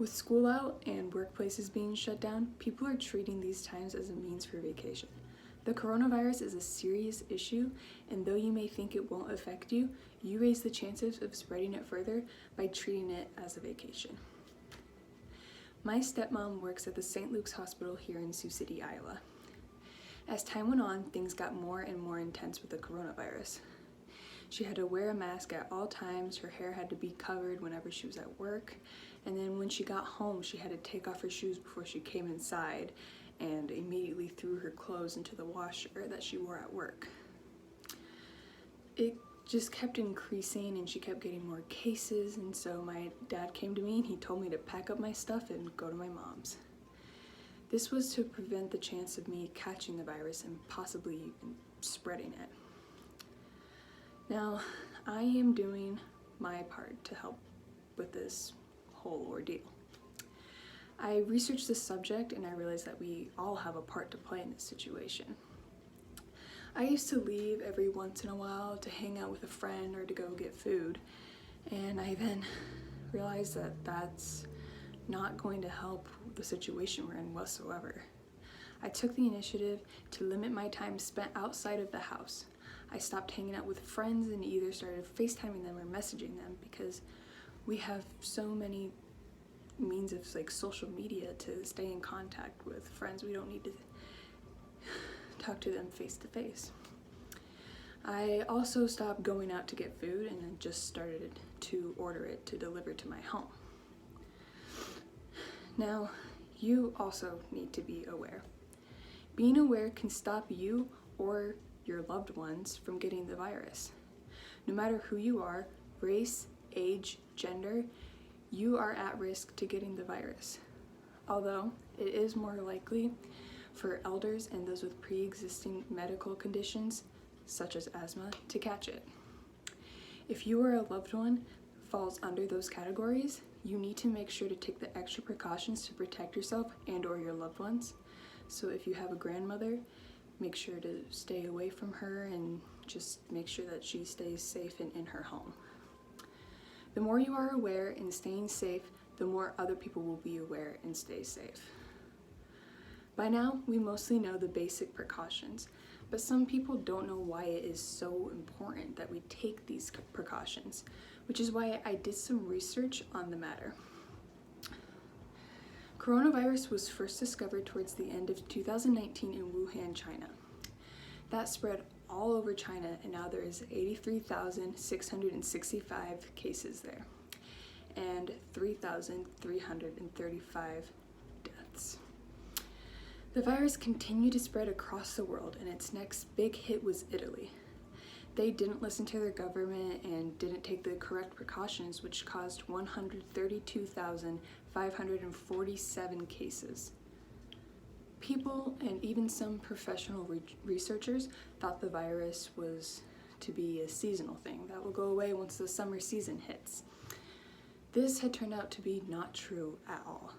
With school out and workplaces being shut down, people are treating these times as a means for vacation. The coronavirus is a serious issue, and though you may think it won't affect you, you raise the chances of spreading it further by treating it as a vacation. My stepmom works at the St. Luke's Hospital here in Sioux City, Iowa. As time went on, things got more and more intense with the coronavirus. She had to wear a mask at all times, her hair had to be covered whenever she was at work, and then when she got home, she had to take off her shoes before she came inside and immediately threw her clothes into the washer that she wore at work. It just kept increasing and she kept getting more cases, and so my dad came to me and he told me to pack up my stuff and go to my mom's. This was to prevent the chance of me catching the virus and possibly even spreading it. Now, I am doing my part to help with this whole ordeal. I researched this subject and I realized that we all have a part to play in this situation. I used to leave every once in a while to hang out with a friend or to go get food, and I then realized that that's not going to help the situation we're in whatsoever. I took the initiative to limit my time spent outside of the house. I stopped hanging out with friends and either started FaceTiming them or messaging them because we have so many means of social media to stay in contact with friends. We don't need to talk to them face to face. I also stopped going out to get food and then just started to order it to deliver to my home. Now, you also need to be aware. Being aware can stop you or your loved ones from getting the virus. No matter who you are, race, age, gender, you are at risk to getting the virus. Although it is more likely for elders and those with pre-existing medical conditions, such as asthma, to catch it. If you or a loved one falls under those categories, you need to make sure to take the extra precautions to protect yourself and or your loved ones. So if you have a grandmother, make sure to stay away from her and just make sure that she stays safe and in her home. The more you are aware and staying safe, the more other people will be aware and stay safe. By now, we mostly know the basic precautions, but some people don't know why it is so important that we take these precautions, which is why I did some research on the matter. Coronavirus was first discovered towards the end of 2019 in Wuhan, China. That spread all over China, and now there is 83,665 cases there and 3,335 deaths. The virus continued to spread across the world, and its next big hit was Italy. They didn't listen to their government and didn't take the correct precautions, which caused 132,547 cases. People and even some professional researchers thought the virus was to be a seasonal thing that will go away once the summer season hits. This had turned out to be not true at all.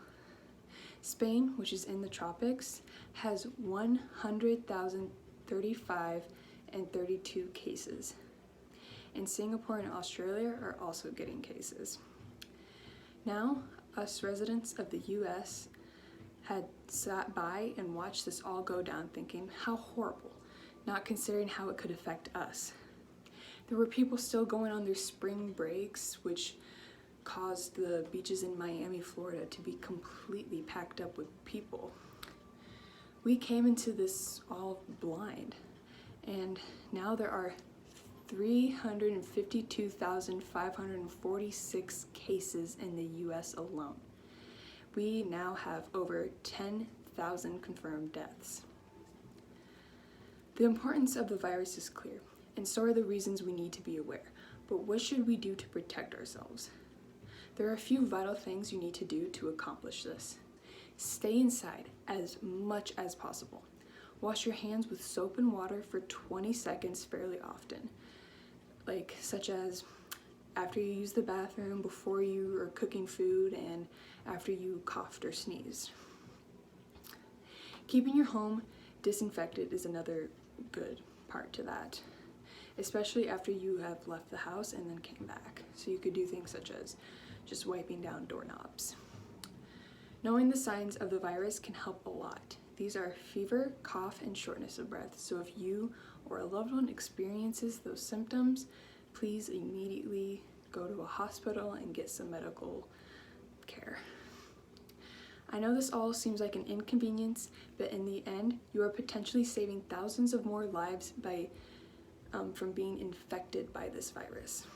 Spain, which is in the tropics, has 100,035 and 32 cases. And Singapore and Australia are also getting cases. Now, us residents of the US had sat by and watched this all go down thinking, how horrible, not considering how it could affect us. There were people still going on their spring breaks, which caused the beaches in Miami, Florida to be completely packed up with people. We came into this all blind, and now there are 352,546 cases in the US alone. We now have over 10,000 confirmed deaths. The importance of the virus is clear, and so are the reasons we need to be aware. But what should we do to protect ourselves? There are a few vital things you need to do to accomplish this. Stay inside as much as possible. Wash your hands with soap and water for 20 seconds fairly often, such as after you use the bathroom, before you are cooking food, and after you coughed or sneezed. Keeping your home disinfected is another good part to that, especially after you have left the house and then came back. So you could do things such as just wiping down doorknobs. Knowing the signs of the virus can help a lot. These are fever, cough, and shortness of breath. So if you or a loved one experiences those symptoms, please immediately go to a hospital and get some medical care. I know this all seems like an inconvenience, but in the end, you are potentially saving thousands of more lives from being infected by this virus.